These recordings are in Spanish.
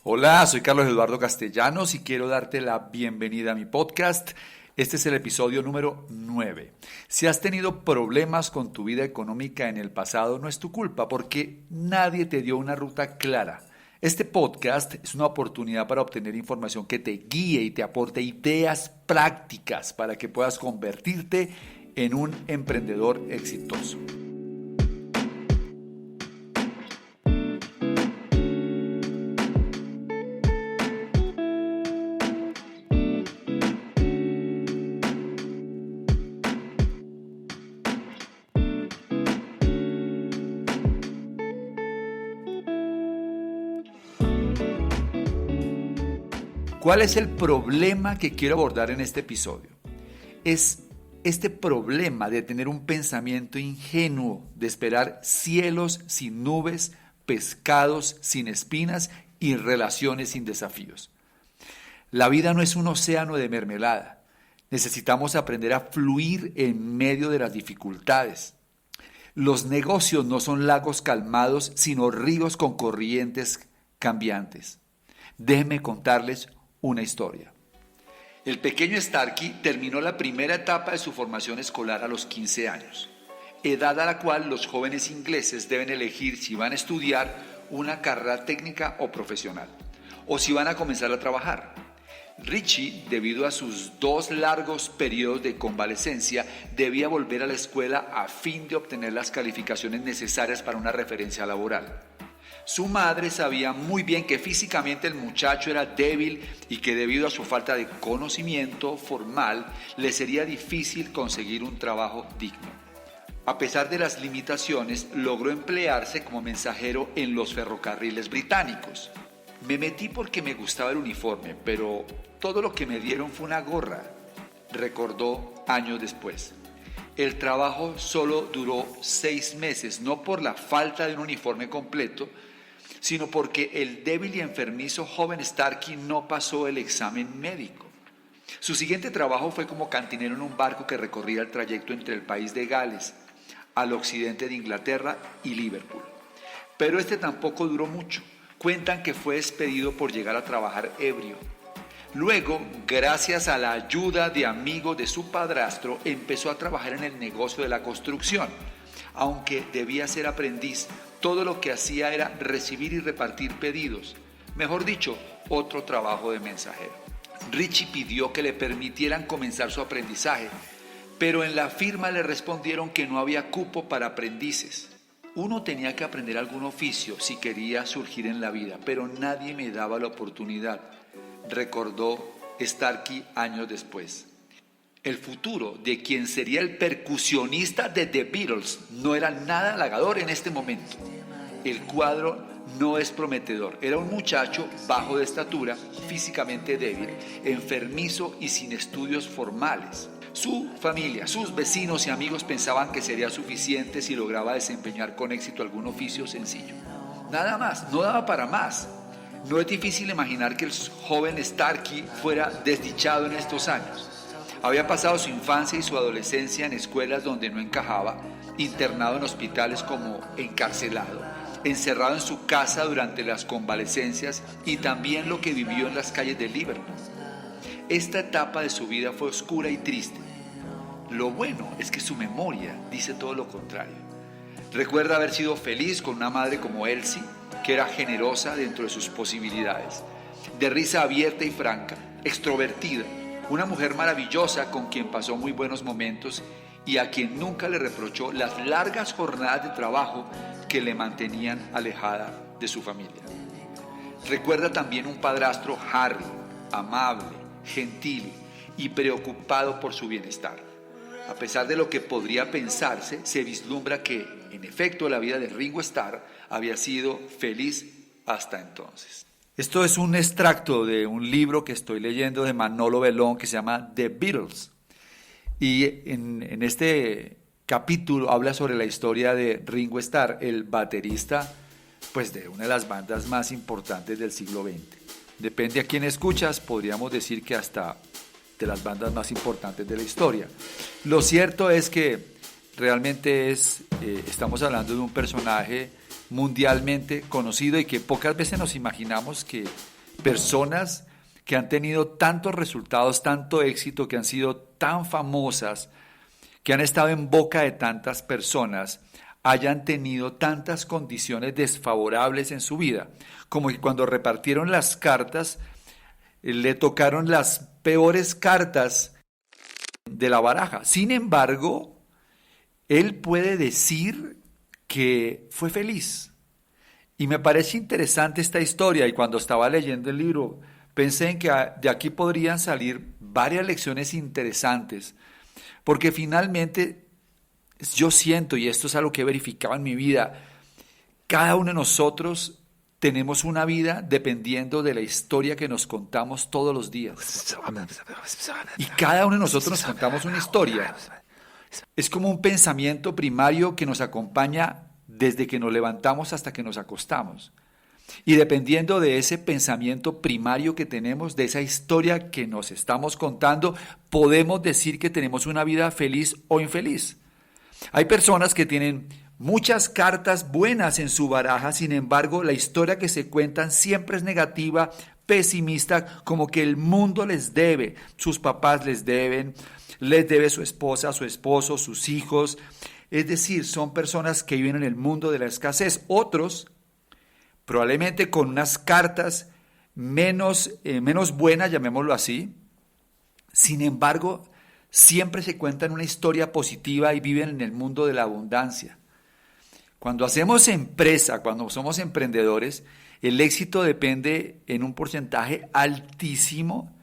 Hola, soy Carlos Eduardo Castellanos y quiero darte la bienvenida a mi podcast. Este es el episodio número 9. Si has tenido problemas con tu vida económica en el pasado, no es tu culpa porque nadie te dio una ruta clara. Este podcast es una oportunidad para obtener información que te guíe y te aporte ideas prácticas para que puedas convertirte en un emprendedor exitoso. ¿Cuál es el problema que quiero abordar en este episodio? Es este problema de tener un pensamiento ingenuo, de esperar cielos sin nubes, pescados sin espinas y relaciones sin desafíos. La vida no es un océano de mermelada. Necesitamos aprender a fluir en medio de las dificultades. Los negocios no son lagos calmados, sino ríos con corrientes cambiantes. Déjenme contarles una historia. El pequeño Starkey terminó la primera etapa de su formación escolar a los 15 años, edad a la cual los jóvenes ingleses deben elegir si van a estudiar una carrera técnica o profesional, o si van a comenzar a trabajar. Richie, debido a sus 2 largos periodos de convalecencia, debía volver a la escuela a fin de obtener las calificaciones necesarias para una referencia laboral. Su madre sabía muy bien que físicamente el muchacho era débil y que debido a su falta de conocimiento formal le sería difícil conseguir un trabajo digno. A pesar de las limitaciones, logró emplearse como mensajero en los ferrocarriles británicos. Me metí porque me gustaba el uniforme, pero todo lo que me dieron fue una gorra, recordó años después. El trabajo solo duró 6 meses, no por la falta de un uniforme completo, sino porque el débil y enfermizo joven Starkey no pasó el examen médico. Su siguiente trabajo fue como cantinero en un barco que recorría el trayecto entre el país de Gales, al occidente de Inglaterra y Liverpool. Pero este tampoco duró mucho. Cuentan que fue despedido por llegar a trabajar ebrio. Luego, gracias a la ayuda de amigos de su padrastro, empezó a trabajar en el negocio de la construcción. Aunque debía ser aprendiz, todo lo que hacía era recibir y repartir pedidos. Mejor dicho, otro trabajo de mensajero. Richie pidió que le permitieran comenzar su aprendizaje, pero en la firma le respondieron que no había cupo para aprendices. Uno tenía que aprender algún oficio si quería surgir en la vida, pero nadie me daba la oportunidad, recordó Starkey años después. El futuro de quien sería el percusionista de The Beatles no era nada halagador en este momento. El cuadro no es prometedor. Era un muchacho bajo de estatura, físicamente débil, enfermizo y sin estudios formales. Su familia, sus vecinos y amigos pensaban que sería suficiente si lograba desempeñar con éxito algún oficio sencillo. Nada más, no daba para más. No es difícil imaginar que el joven Starkey fuera desdichado en estos años. Había pasado su infancia y su adolescencia en escuelas donde no encajaba, internado en hospitales como encarcelado, encerrado en su casa durante las convalecencias y también lo que vivió en las calles de Liverpool. Esta etapa de su vida fue oscura y triste. Lo bueno es que su memoria dice todo lo contrario. Recuerda haber sido feliz con una madre como Elsie, que era generosa dentro de sus posibilidades, de risa abierta y franca, extrovertida, una mujer maravillosa con quien pasó muy buenos momentos y a quien nunca le reprochó las largas jornadas de trabajo que le mantenían alejada de su familia. Recuerda también un padrastro Harry, amable, gentil y preocupado por su bienestar. A pesar de lo que podría pensarse, se vislumbra que, en efecto, la vida de Ringo Starr había sido feliz hasta entonces. Esto es un extracto de un libro que estoy leyendo de Manolo Belón que se llama The Beatles. Y en este capítulo habla sobre la historia de Ringo Starr, el baterista pues, de una de las bandas más importantes del siglo XX. Depende a quién escuchas, podríamos decir que hasta de las bandas más importantes de la historia. Lo cierto es que realmente estamos hablando de un personaje mundialmente conocido y que pocas veces nos imaginamos que personas que han tenido tantos resultados, tanto éxito, que han sido tan famosas, que han estado en boca de tantas personas, hayan tenido tantas condiciones desfavorables en su vida, como que cuando repartieron las cartas, le tocaron las peores cartas de la baraja. Sin embargo, él puede decir que fue feliz. Y me parece interesante esta historia, y cuando estaba leyendo el libro, pensé en que de aquí podrían salir varias lecciones interesantes, porque finalmente yo siento, y esto es algo que he verificado en mi vida, cada uno de nosotros tenemos una vida dependiendo de la historia que nos contamos todos los días. Y cada uno de nosotros nos contamos una historia. Es como un pensamiento primario que nos acompaña desde que nos levantamos hasta que nos acostamos. Y dependiendo de ese pensamiento primario que tenemos, de esa historia que nos estamos contando, podemos decir que tenemos una vida feliz o infeliz. Hay personas que tienen muchas cartas buenas en su baraja, sin embargo, la historia que se cuentan siempre es negativa, pesimista, como que el mundo les debe, sus papás les debe su esposa, su esposo, sus hijos. Es decir, son personas que viven en el mundo de la escasez. Otros, probablemente con unas cartas menos buenas, llamémoslo así. Sin embargo, siempre se cuentan una historia positiva y viven en el mundo de la abundancia. Cuando hacemos empresa, cuando somos emprendedores, el éxito depende en un porcentaje altísimo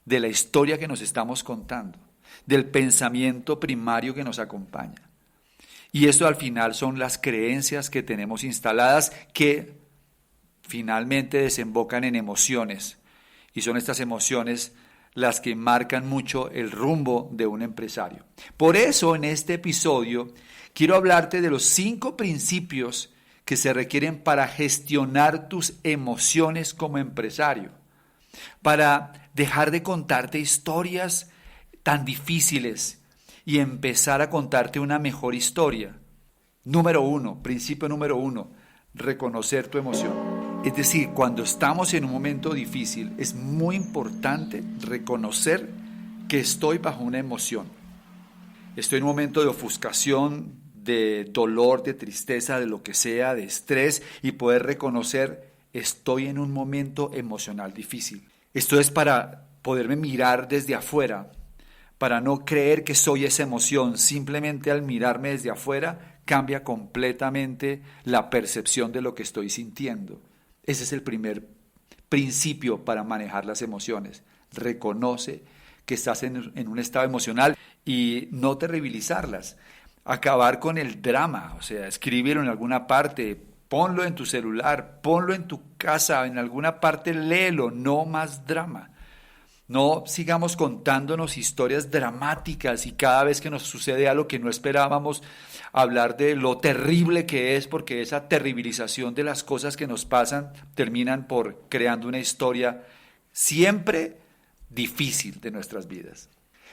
de la historia que nos estamos contando, del pensamiento primario que nos acompaña. Y esto al final son las creencias que tenemos instaladas que finalmente desembocan en emociones. Y son estas emociones las que marcan mucho el rumbo de un empresario. Por eso en este episodio quiero hablarte de los 5 principios que se requieren para gestionar tus emociones como empresario, para dejar de contarte historias tan difíciles y empezar a contarte una mejor historia. Principio número 1, reconocer tu emoción. Es decir, cuando estamos en un momento difícil, es muy importante reconocer que estoy bajo una emoción. Estoy en un momento de ofuscación, de dolor, de tristeza, de lo que sea, de estrés, y poder reconocer, estoy en un momento emocional difícil. Esto es para poderme mirar desde afuera, para no creer que soy esa emoción. Simplemente al mirarme desde afuera, cambia completamente la percepción de lo que estoy sintiendo. Ese es el primer principio para manejar las emociones. Reconoce que estás en un estado emocional y no terribilizarlas. Acabar con el drama, o sea, escríbelo en alguna parte, ponlo en tu celular, ponlo en tu casa, en alguna parte léelo, no más drama. No sigamos contándonos historias dramáticas y cada vez que nos sucede algo que no esperábamos, hablar de lo terrible que es, porque esa terribilización de las cosas que nos pasan terminan por creando una historia siempre difícil de nuestras vidas.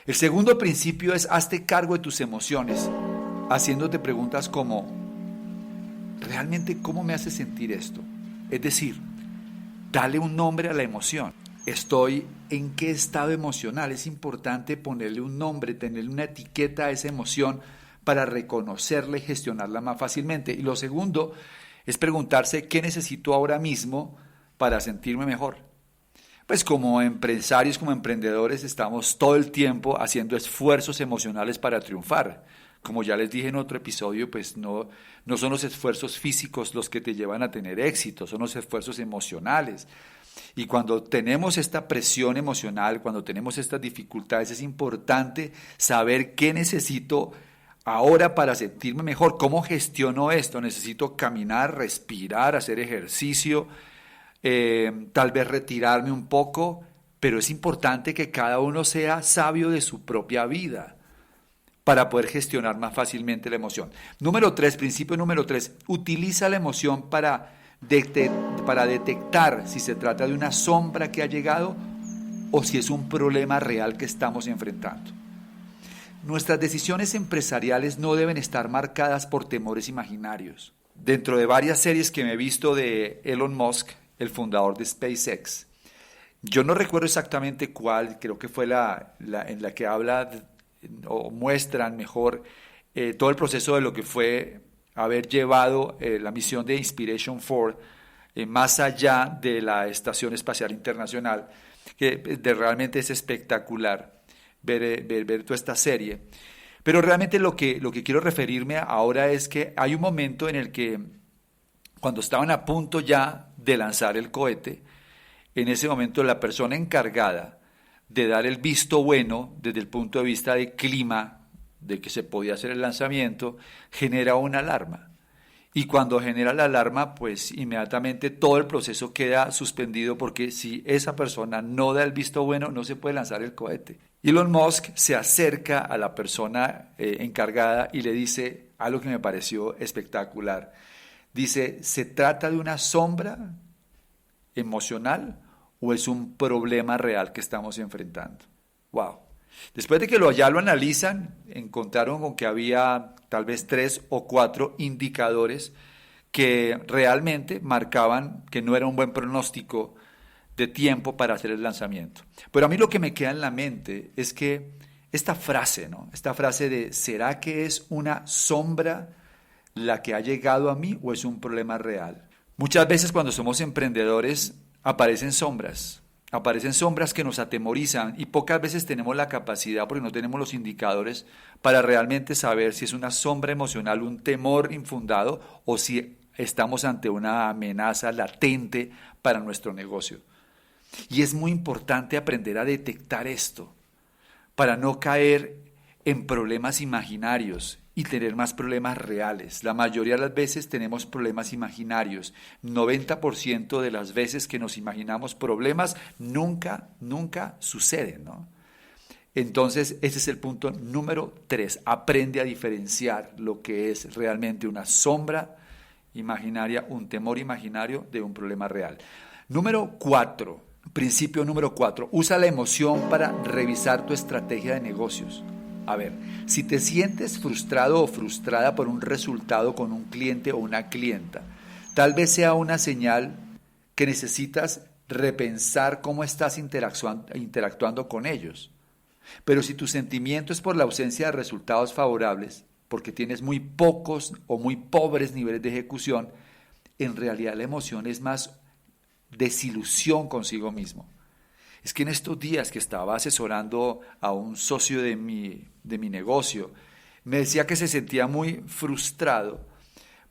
El segundo principio es hazte cargo de tus emociones, haciéndote preguntas como, ¿realmente cómo me hace sentir esto? Es decir, dale un nombre a la emoción. ¿Estoy en qué estado emocional? Es importante ponerle un nombre, tenerle una etiqueta a esa emoción para reconocerla y gestionarla más fácilmente. Y lo segundo es preguntarse qué necesito ahora mismo para sentirme mejor. Pues como empresarios, como emprendedores, estamos todo el tiempo haciendo esfuerzos emocionales para triunfar. Como ya les dije en otro episodio, pues no son los esfuerzos físicos los que te llevan a tener éxito, son los esfuerzos emocionales. Y cuando tenemos esta presión emocional, cuando tenemos estas dificultades, es importante saber qué necesito ahora para sentirme mejor. ¿Cómo gestiono esto? Necesito caminar, respirar, hacer ejercicio, tal vez retirarme un poco, pero es importante que cada uno sea sabio de su propia vida para poder gestionar más fácilmente la emoción. Principio número 3, utiliza la emoción para detectar si se trata de una sombra que ha llegado o si es un problema real que estamos enfrentando. Nuestras decisiones empresariales no deben estar marcadas por temores imaginarios. Dentro de varias series que me he visto de Elon Musk, el fundador de SpaceX, Yo no recuerdo exactamente cuál, creo que fue en la que o muestran mejor todo el proceso de lo que fue haber llevado la misión de Inspiration 4 más allá de la Estación Espacial Internacional, que realmente es espectacular ver toda esta serie. Pero realmente lo que quiero referirme ahora es que hay un momento en el que cuando estaban a punto ya de lanzar el cohete, en ese momento la persona encargada de dar el visto bueno desde el punto de vista de clima, de que se podía hacer el lanzamiento, genera una alarma. Y cuando genera la alarma, pues inmediatamente todo el proceso queda suspendido porque si esa persona no da el visto bueno, no se puede lanzar el cohete. Elon Musk se acerca a la persona encargada y le dice algo que me pareció espectacular. Dice, ¿se trata de una sombra emocional o es un problema real que estamos enfrentando? Wow. Después de que ya lo analizan, encontraron con que había tal vez 3 o 4 indicadores que realmente marcaban que no era un buen pronóstico de tiempo para hacer el lanzamiento. Pero a mí lo que me queda en la mente es que esta frase, ¿no? Esta frase de ¿será que es una sombra la que ha llegado a mí o es un problema real? Muchas veces cuando somos emprendedores aparecen sombras que nos atemorizan y pocas veces tenemos la capacidad, porque no tenemos los indicadores, para realmente saber si es una sombra emocional, un temor infundado o si estamos ante una amenaza latente para nuestro negocio. Y es muy importante aprender a detectar esto para no caer en problemas imaginarios y tener más problemas reales. La mayoría de las veces tenemos problemas imaginarios. 90% de las veces que nos imaginamos problemas nunca suceden, ¿no? Entonces, ese es el punto número 3. Aprende a diferenciar lo que es realmente una sombra imaginaria, un temor imaginario de un problema real. Número 4, principio número 4. Usa la emoción para revisar tu estrategia de negocios. A ver, si te sientes frustrado o frustrada por un resultado con un cliente o una clienta, tal vez sea una señal que necesitas repensar cómo estás interactuando con ellos. Pero si tu sentimiento es por la ausencia de resultados favorables, porque tienes muy pocos o muy pobres niveles de ejecución, en realidad la emoción es más desilusión consigo mismo. Es que en estos días que estaba asesorando a un socio de mi negocio, me decía que se sentía muy frustrado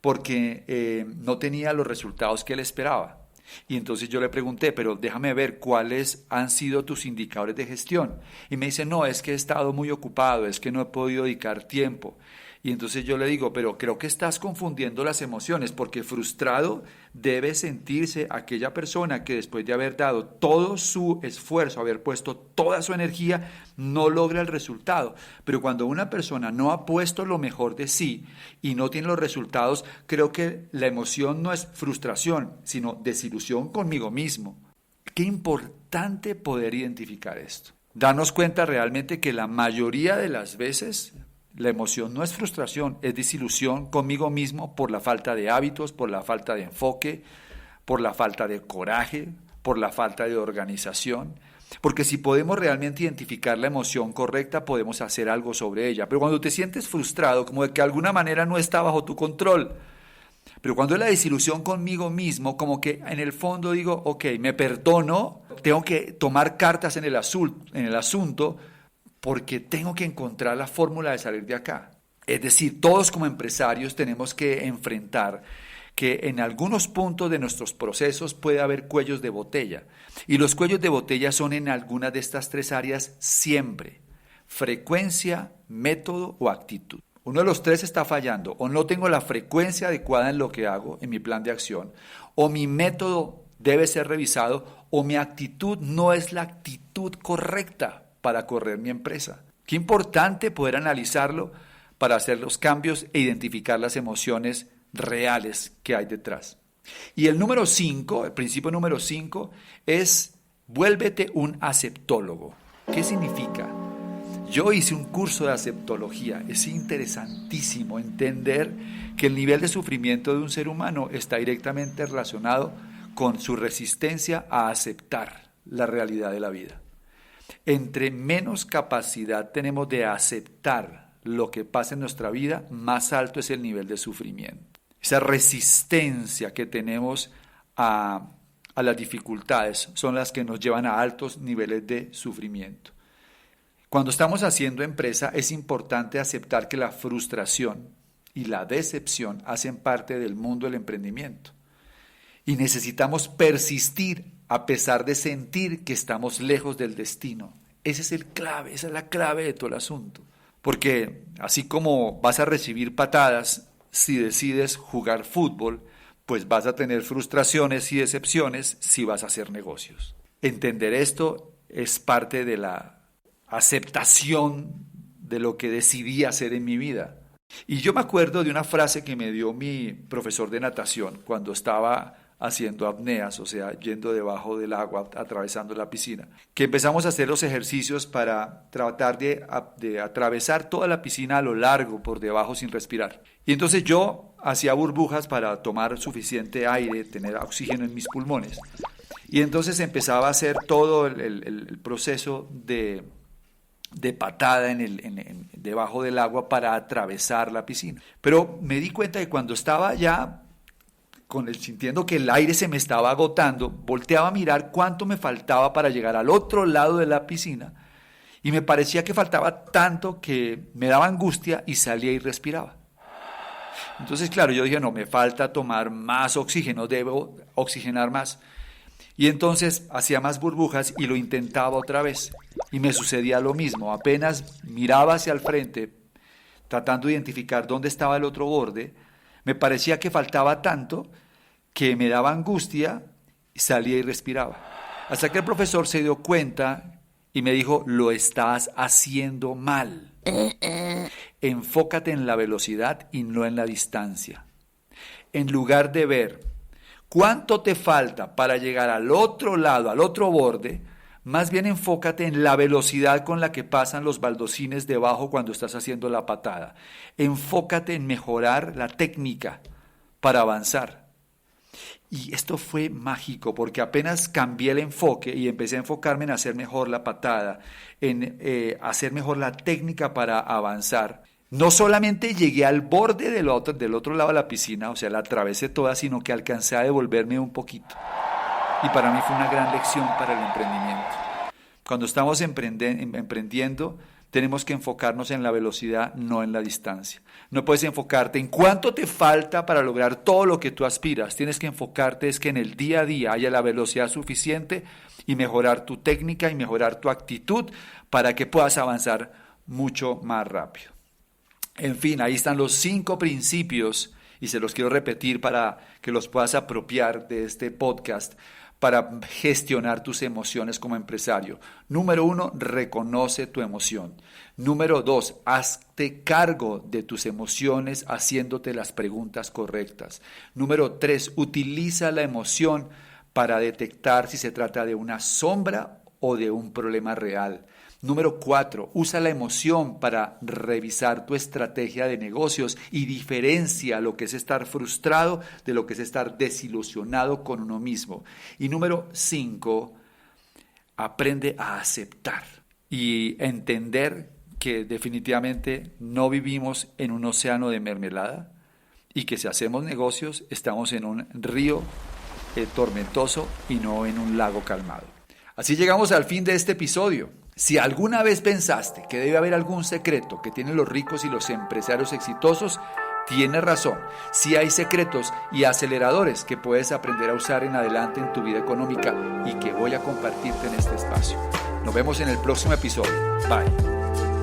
porque no tenía los resultados que él esperaba. Y entonces yo le pregunté, pero déjame ver cuáles han sido tus indicadores de gestión. Y me dice, no, es que he estado muy ocupado, es que no he podido dedicar tiempo. Y entonces yo le digo, pero creo que estás confundiendo las emociones, porque frustrado debe sentirse aquella persona que después de haber dado todo su esfuerzo, haber puesto toda su energía, no logra el resultado. Pero cuando una persona no ha puesto lo mejor de sí y no tiene los resultados, creo que la emoción no es frustración, sino desilusión conmigo mismo. Qué importante poder identificar esto. Darnos cuenta realmente que la mayoría de las veces la emoción no es frustración, es desilusión conmigo mismo por la falta de hábitos, por la falta de enfoque, por la falta de coraje, por la falta de organización. Porque si podemos realmente identificar la emoción correcta, podemos hacer algo sobre ella. Pero cuando te sientes frustrado, como de que de alguna manera no está bajo tu control. Pero cuando es la desilusión conmigo mismo, como que en el fondo digo, ok, me perdono, tengo que tomar cartas en el asunto, porque tengo que encontrar la fórmula de salir de acá. Es decir, todos como empresarios tenemos que enfrentar que en algunos puntos de nuestros procesos puede haber cuellos de botella. Y los cuellos de botella son en algunas de estas 3 áreas siempre. Frecuencia, método o actitud. Uno de los 3 está fallando. O no tengo la frecuencia adecuada en lo que hago, en mi plan de acción. O mi método debe ser revisado. O mi actitud no es la actitud correcta para correr mi empresa. Qué importante poder analizarlo para hacer los cambios e identificar las emociones reales que hay detrás. Y el número 5, el principio número 5 es vuélvete un aceptólogo. ¿Qué significa? Yo hice un curso de aceptología. Es interesantísimo entender que el nivel de sufrimiento de un ser humano está directamente relacionado con su resistencia a aceptar la realidad de la vida. Entre menos capacidad tenemos de aceptar lo que pasa en nuestra vida, más alto es el nivel de sufrimiento. Esa resistencia que tenemos a las dificultades son las que nos llevan a altos niveles de sufrimiento. Cuando estamos haciendo empresa es importante aceptar que la frustración y la decepción hacen parte del mundo del emprendimiento. Y necesitamos persistir a pesar de sentir que estamos lejos del destino. Esa es la clave de todo el asunto. Porque así como vas a recibir patadas si decides jugar fútbol, pues vas a tener frustraciones y decepciones si vas a hacer negocios. Entender esto es parte de la aceptación de lo que decidí hacer en mi vida. Y yo me acuerdo de una frase que me dio mi profesor de natación cuando estaba haciendo apneas, o sea, yendo debajo del agua, atravesando la piscina, que empezamos a hacer los ejercicios para tratar de atravesar toda la piscina a lo largo, por debajo, sin respirar. Y entonces yo hacía burbujas para tomar suficiente aire, tener oxígeno en mis pulmones. Y entonces empezaba a hacer todo el proceso de patada debajo del agua para atravesar la piscina. Pero me di cuenta que cuando estaba ya sintiendo que el aire se me estaba agotando, volteaba a mirar cuánto me faltaba para llegar al otro lado de la piscina y me parecía que faltaba tanto que me daba angustia y salía y respiraba. Entonces, claro, yo dije, no, me falta tomar más oxígeno, debo oxigenar más. Y entonces hacía más burbujas y lo intentaba otra vez. Y me sucedía lo mismo, apenas miraba hacia el frente, tratando de identificar dónde estaba el otro borde, me parecía que faltaba tanto que me daba angustia, salía y respiraba. Hasta que el profesor se dio cuenta y me dijo, lo estás haciendo mal. Enfócate en la velocidad y no en la distancia. En lugar de ver cuánto te falta para llegar al otro lado, al otro borde, más bien enfócate en la velocidad con la que pasan los baldosines debajo cuando estás haciendo la patada. Enfócate en mejorar la técnica para avanzar. Y esto fue mágico porque apenas cambié el enfoque y empecé a enfocarme en hacer mejor la patada, en hacer mejor la técnica para avanzar. No solamente llegué al borde del otro lado de la piscina, o sea, la atravesé toda, sino que alcancé a devolverme un poquito. Y para mí fue una gran lección para el emprendimiento. Cuando estamos emprendiendo, tenemos que enfocarnos en la velocidad, no en la distancia. No puedes enfocarte en cuánto te falta para lograr todo lo que tú aspiras. Tienes que enfocarte es que en el día a día haya la velocidad suficiente y mejorar tu técnica y mejorar tu actitud para que puedas avanzar mucho más rápido. En fin, ahí están los 5 principios y se los quiero repetir para que los puedas apropiar de este podcast para gestionar tus emociones como empresario. Número 1, reconoce tu emoción. Número 2, hazte cargo de tus emociones haciéndote las preguntas correctas. Número 3, utiliza la emoción para detectar si se trata de una sombra o de un problema real. Número 4, usa la emoción para revisar tu estrategia de negocios y diferencia lo que es estar frustrado de lo que es estar desilusionado con uno mismo. Y número 5, aprende a aceptar y entender que definitivamente no vivimos en un océano de mermelada y que si hacemos negocios estamos en un río tormentoso y no en un lago calmado. Así llegamos al fin de este episodio. Si alguna vez pensaste que debe haber algún secreto que tienen los ricos y los empresarios exitosos, tienes razón. Sí hay secretos y aceleradores que puedes aprender a usar en adelante en tu vida económica y que voy a compartirte en este espacio. Nos vemos en el próximo episodio. Bye.